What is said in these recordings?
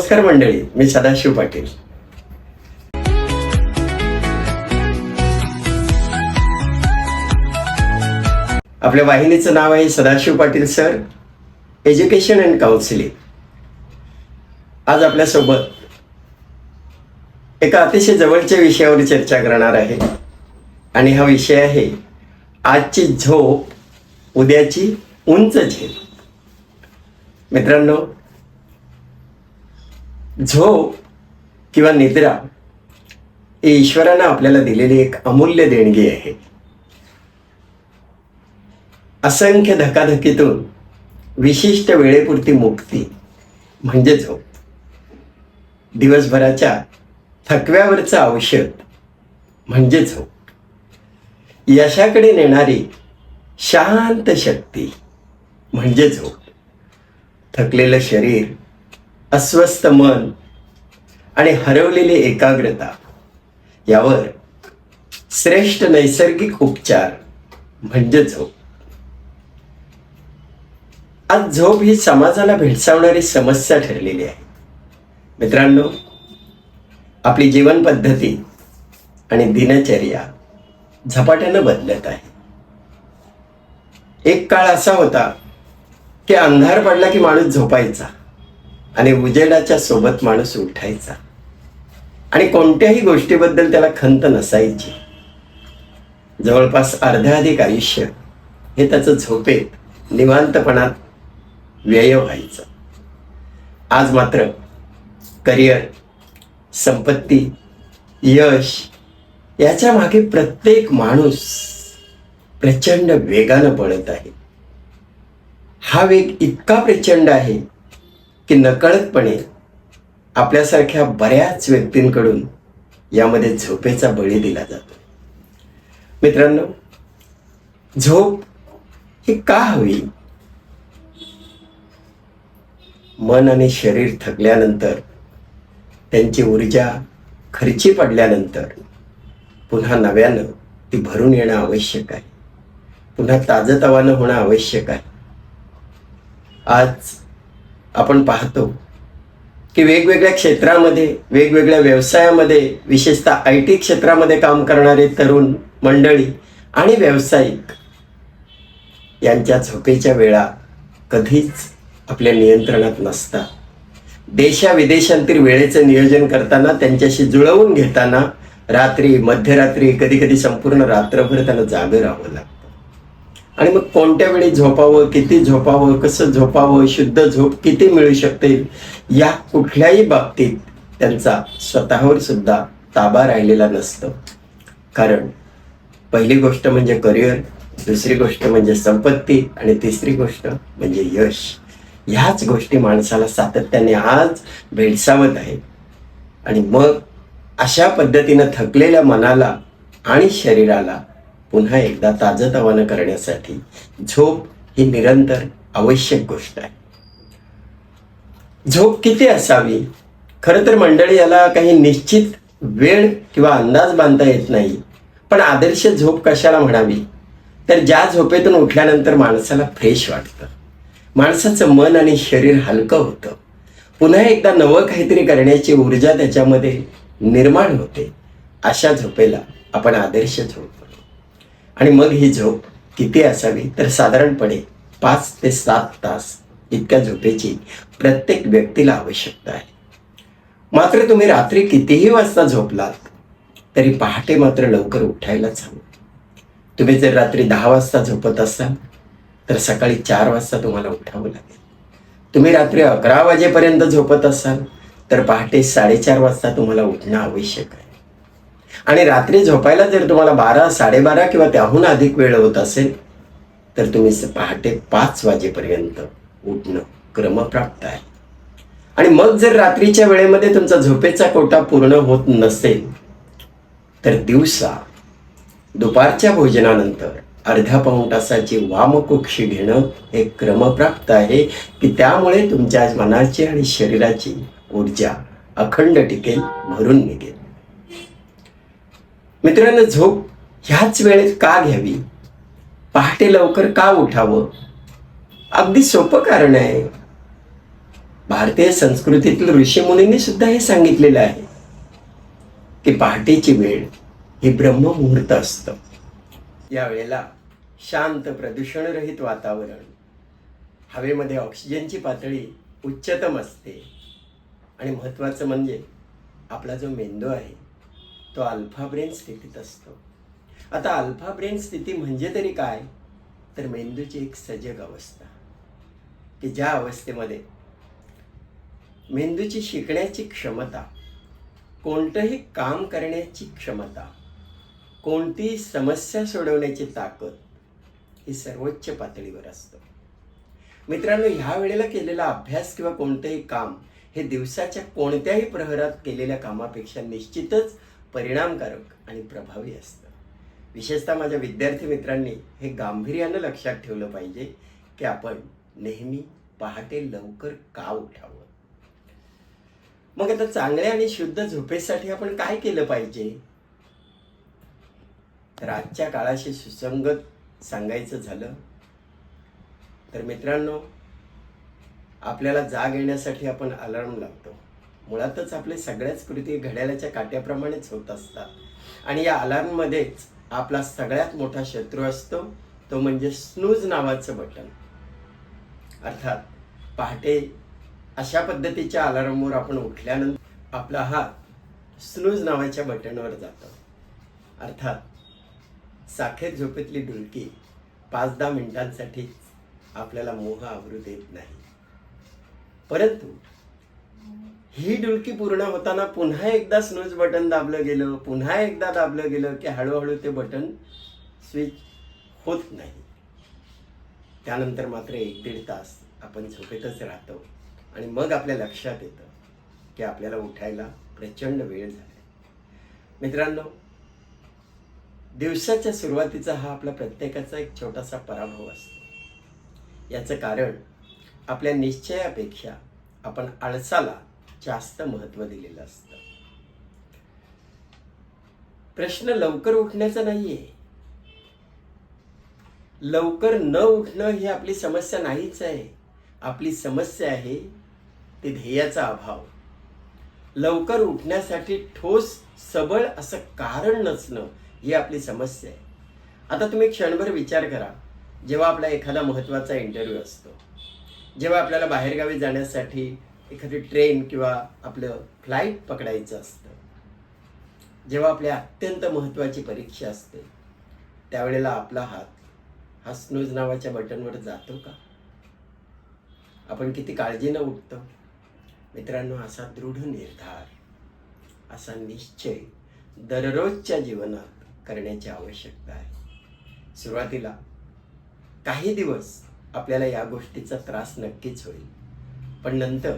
नमस्कार मंडळी, मी सदाशिव पाटील. आपल्या वाहिनीचं नाव आहे Sadashiv Patil sir, education and counselling. आज आपल्यासोबत एका अतिशय जवळच्या विषयावर चर्चा करणार आहे आणि हा विषय आहे आजची झोप, उद्याची उंच झेप. मित्रांनो, झोप किंवा निद्रा ही ईश्वरानं आपल्याला दिलेली एक अमूल्य देणगी आहे. असंख्य धकाधकीतून विशिष्ट वेळेपुरती मुक्ती म्हणजे झोप. दिवसभराच्या थकव्यावरचं औषध म्हणजे झोप. यशाकडे नेणारी शांत शक्ती म्हणजे झोप. थकलेलं शरीर, अस्वस्थ मन आणि हरवलेली एकाग्रता यावर श्रेष्ठ नैसर्गिक उपचार म्हणजे झोप. आज झोप ही समाजाला भेडसावणारी समस्या ठरलेली आहे. मित्रांनो, आपली जीवन पद्धती आणि दिनचर्या झपाट्यानं बदलत आहे. एक काळ असा होता की अंधार पडला की माणूस झोपायचा आणि उजेडाच्या सोबत माणूस उठायचा आणि कोणत्याही गोष्टीबद्दल त्याला खंत नसायची. जवळपास अर्ध्याधिक आयुष्य हे त्याचं झोपेत निवांतपणात व्यय व्हायचं. आज मात्र करिअर, संपत्ती, यश याच्या मागे प्रत्येक माणूस प्रचंड वेगानं पळत आहे. हा वेग इतका प्रचंड आहे की नकळतपणे आपल्यासारख्या बऱ्याच व्यक्तींकडून यामध्ये झोपेचा बळी दिला जातो. मित्रांनो, झोप ही का हवी? मन आणि शरीर थकल्यानंतर, त्यांची ऊर्जा खर्ची पडल्यानंतर पुन्हा नव्यानं ती भरून येणं आवश्यक आहे. पुन्हा ताजतवानं होणं आवश्यक आहे. आज आपण पाहतो की वेगवेगळ्या क्षेत्रामध्ये, वेगवेगळ्या व्यवसायामध्ये, विशेषतः IT क्षेत्रामध्ये काम करणारे तरुण मंडळी आणि व्यावसायिक यांच्या झोपेच्या वेळा कधीच आपल्या नियंत्रणात नसतात. देशाविदेशांतील वेळेचं नियोजन करताना, त्यांच्याशी जुळवून घेताना रात्री, मध्यरात्री, कधी कधी संपूर्ण रात्रभर त्यांना जागं राहावं लागतं. आणि मग कोणत्या वेळी झोपावं, किती झोपावं, कसं झोपावं, शुद्ध झोप किती मिळू शकते, या कुठल्याही बाबतीत त्यांचा स्वतःवर सुद्धा ताबा राहिलेला नसतो. कारण पहिली गोष्ट म्हणजे करिअर, दुसरी गोष्ट म्हणजे संपत्ती आणि तिसरी गोष्ट म्हणजे यश. ह्याच गोष्टी माणसाला सातत्याने आज भेडसावत आहेत. आणि मग अशा पद्धतीनं थकलेल्या मनाला आणि शरीराला पुन्हा एकदा ताजतवानं करण्यासाठी झोप ही निरंतर आवश्यक गोष्ट आहे. झोप किती असावी? खरं तर मंडळी, याला काही निश्चित वेळ किंवा अंदाज बांधता येत नाही. पण आदर्श झोप कशाला म्हणावी? तर ज्या झोपेतून उठल्यानंतर माणसाला फ्रेश वाटतं, माणसाचं मन आणि शरीर हलकं होतं, पुन्हा एकदा नवं काहीतरी करण्याची ऊर्जा त्याच्यामध्ये निर्माण होते, अशा झोपेला आपण आदर्श झोप म्हणतो. आणि मग ही झोप किती असावी? तर साधारणपणे 5 ते 7 तास इतक्या झोपेची प्रत्येक व्यक्तीला आवश्यकता आहे. मात्र तुम्ही रात्री कितीही वाजता झोपलात तरी पहाटे मात्र लवकर उठायलाच हवं. तुम्ही जर रात्री 10 वाजता झोपत असाल तर सकाळी 4 वाजता तुम्हाला उठावं लागेल. तुम्ही रात्री 11 वाजेपर्यंत झोपत असाल तर पहाटे 4:30 वाजता तुम्हाला उठणं आवश्यक आहे. आणि रात्री झोपायला जर तुम्हाला 12, 12:30 किंवा त्याहून अधिक वेळ होत असेल तर तुम्ही पहाटे 5 वाजेपर्यंत उठणं क्रमप्राप्त आहे. आणि मग जर रात्रीच्या वेळेमध्ये तुमचा झोपेचा कोटा पूर्ण होत नसेल तर दिवसा दुपारच्या भोजनानंतर अर्ध्या पाऊण तासाची वामकुक्षी घेणं हे क्रमप्राप्त आहे, की त्यामुळे तुमच्या मनाची आणि शरीराची ऊर्जा अखंड टिकेल, भरून निघेल. मित्रांनो, झोप ह्याच वेळेत का घ्यावी? पहाटे लवकर का उठावं? अगदी सोपं कारण आहे. भारतीय संस्कृतीतील ऋषीमुनींनी सुद्धा हे सांगितलेलं आहे की पहाटेची वेळ ही ब्रह्ममुहूर्त असतं. या वेळेला शांत प्रदूषणरहित वातावरण, हवेमध्ये ऑक्सिजनची पातळी उच्चतम असते आणि महत्त्वाचं म्हणजे आपला जो मेंदू आहे तो अल्फा ब्रेन स्थितीत असतो. आता अल्फा ब्रेन स्थिती म्हणजे तरी काय, तर मेंदूची एक सजग अवस्था, की ज्या अवस्थेमध्ये मेंदूची शिकण्याची क्षमता, कोणतंही काम करण्याची क्षमता, कोणतीही समस्या सोडवण्याची ताकद ही सर्वोच्च पातळीवर असतं. मित्रांनो, ह्या वेळेला केलेला अभ्यास किंवा कोणतेही काम हे दिवसाच्या कोणत्याही प्रहरात केलेल्या कामापेक्षा निश्चितच परिणामकारक आणि प्रभावी असतं. विशेषतः माझ्या विद्यार्थी मित्रांनी हे गांभीर्यानं लक्षात ठेवलं पाहिजे की आपण नेहमी पहाटे लवकर का उठावं. मग आता चांगल्या आणि शुद्ध झोपेसाठी आपण काय केलं पाहिजे, तर आजच्या काळाशी सुसंगत सांगायचं झालं तर मित्रांनो, आपल्याला जाग येण्यासाठी आपण अलार्म लावतो. मुळातच आपले सगळ्याच कृती घड्याळाच्या काट्याप्रमाणेच होत असतात आणि या अलार्ममध्येच आपला सगळ्यात मोठा शत्रू असतो, तो म्हणजे स्नूज नावाचं बटन. अर्थात पहाटे अशा पद्धतीच्या अलार्मवर आपण उठल्यानंतर आपला हात स्नूज नावाच्या बटनवर जातो. अर्थात साखेत झोपेतली डुलकी 5-10 मिनिटांसाठीच आपल्याला मोह आवरू देत नाही, परंतु ही डुलकी पूर्ण होताना पुन्हा एकदा स्नूज बटन दाबलं गेलं, पुन्हा एकदा दाबलं गेलं की हळूहळू ते बटन स्विच होत नाही. त्यानंतर मात्र 1-1.5 तास आपण झोपेतच राहतो आणि मग आपल्या लक्षात येतं की आपल्याला उठायला प्रचंड वेळ झाला. मित्रांनो, दिवसाच्या सुरुवातीचा हा आपला प्रत्येकाचा एक छोटासा पराभव असतो. याचं कारण आपल्या निश्चयापेक्षा आपण आळसाला जास्त महत्त्व दिलेलं असतं. प्रश्न लवकर उठण्याचा नाहीये, लवकर न उठणं ही आपली समस्या नाहीच आहे. आपली समस्या आहे ते ध्येयाचा अभाव. लवकर उठण्यासाठी ठोस सबळ असं कारण नसणं ही आपली समस्या आहे. आता तुम्ही क्षणभर विचार करा, जेव्हा आपला एखादा महत्त्वाचा इंटरव्ह्यू असतो, जेव्हा आपल्याला बाहेरगावी जाण्यासाठी एखादी ट्रेन किंवा आपलं फ्लाईट पकडायचं असतं, जेव्हा आपल्या अत्यंत महत्त्वाची परीक्षा असते, त्यावेळेला आपला हात हा स्नूज नावाच्या बटनवर जातो का? आपण किती काळजीनं उठतो. मित्रांनो, असा दृढ निर्धार, असा निश्चय दररोजच्या जीवनात करण्याची आवश्यकता आहे. सुरुवातीला काही दिवस आपल्याला या गोष्टीचा त्रास नक्कीच होईल, पण नंतर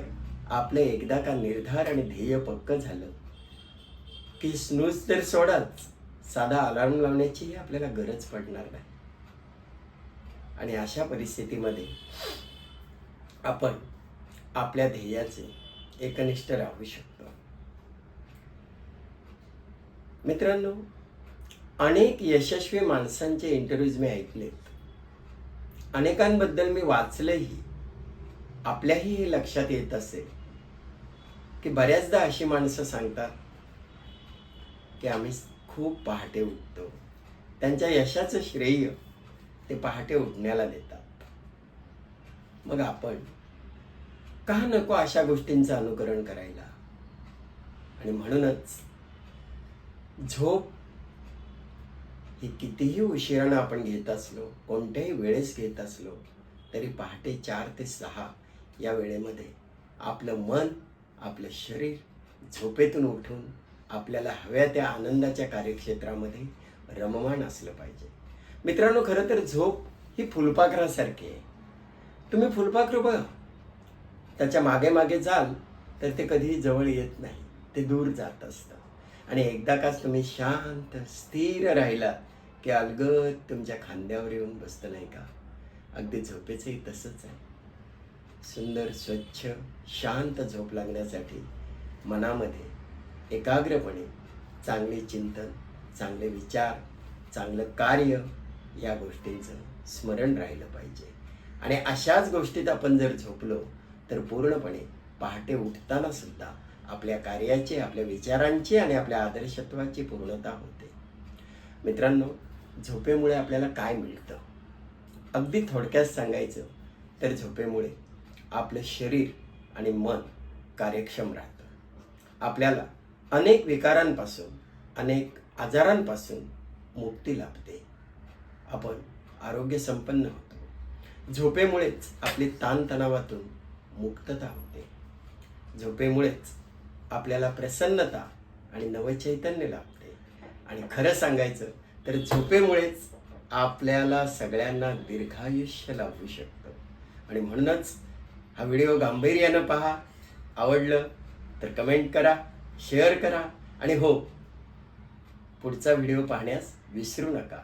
आपलं एकदा का निर्धार आणि ध्येय पक्कं झालं की स्नूज तर सोडाच, साधा अलार्म लावण्याचीही आपल्याला गरज पडणार नाही. आणि अशा परिस्थितीमध्ये आपण आपल्या ध्येयाचे एकनिष्ठ राहू शकतो. मित्रांनो, अनेक यशस्वी माणसांचे इंटरव्ह्यूज मी ऐकलेत, अनेकांबद्दल मी वाचलंही. आपल्याही हे लक्षात येत असेल की बऱ्याचदा अशी माणसं सांगतात की आम्ही खूप पहाटे उठतो. त्यांच्या यशाचं श्रेय ते पहाटे उठण्याला देतात. मग आपण का नको अशा गोष्टींचं अनुकरण करायला? आणि म्हणूनच झोप ही कितीही उशिरानं आपण घेत असलो, कोणत्याही वेळेस घेत असलो, तरी पहाटे 4 ते 6 या वेळेमध्ये आपलं मन, आपलं शरीर झोपेतून उठून आपल्याला हव्या त्या आनंदाच्या कार्यक्षेत्रामध्ये रममाण असलं पाहिजे. मित्रांनो, खरं तर झोप ही फुलपाखरासारखी आहे. तुम्ही फुलपाखरू बघा, त्याच्या मागे मागे जाल तर ते कधीही जवळ येत नाही, ते दूर जात असतं. आणि एकदा काच तुम्ही शांत स्थिर राहिला की अलगद तुमच्या खांद्यावर येऊन बसतं, नाही का? अगदी झोपेचंही तसंच आहे. सुंदर स्वच्छ शांत झोप लागण्यासाठी मनामध्ये एकाग्रपणे चांगले चिंतन, चांगले विचार, चांगलं कार्य या गोष्टींचं स्मरण राहिलं पाहिजे. आणि अशाच गोष्टीत आपण जर झोपलो तर पूर्णपणे पहाटे उठताना सुद्धा आपल्या कार्याची, आपल्या विचारांची आणि आपल्या आदर्शत्वाची पूर्णता होते. मित्रांनो, झोपेमुळे आपल्याला काय मिळतं? अगदी थोडक्यात सांगायचं तर झोपेमुळे आपलं शरीर आणि मन कार्यक्षम राहतं. आपल्याला अनेक विकारांपासून, अनेक आजारांपासून मुक्ती लाभते. आपण आरोग्य संपन्न होतो. झोपेमुळेच आपली ताणतणावातून मुक्तता होते. झोपेमुळेच आपल्याला प्रसन्नता आणि नवचैतन्य लाभते. आणि खरं सांगायचं तर झोपेमुळेच आपल्याला सगळ्यांना दीर्घायुष्य लाभू शकतं. आणि म्हणूनच हा व्हिडिओ गांभीर्यानं पहा. आवडलं तर कमेंट करा, शेअर करा आणि हो, पुढचा व्हिडिओ पाहण्यास विसरू नका.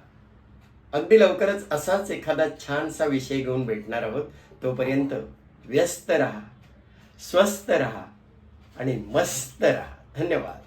अगदी लवकरच असाच एखादा छानसा विषय घेऊन भेटणार आहोत. तोपर्यंत व्यस्त रहा, स्वस्थ रहा आणि मस्त रहा. धन्यवाद.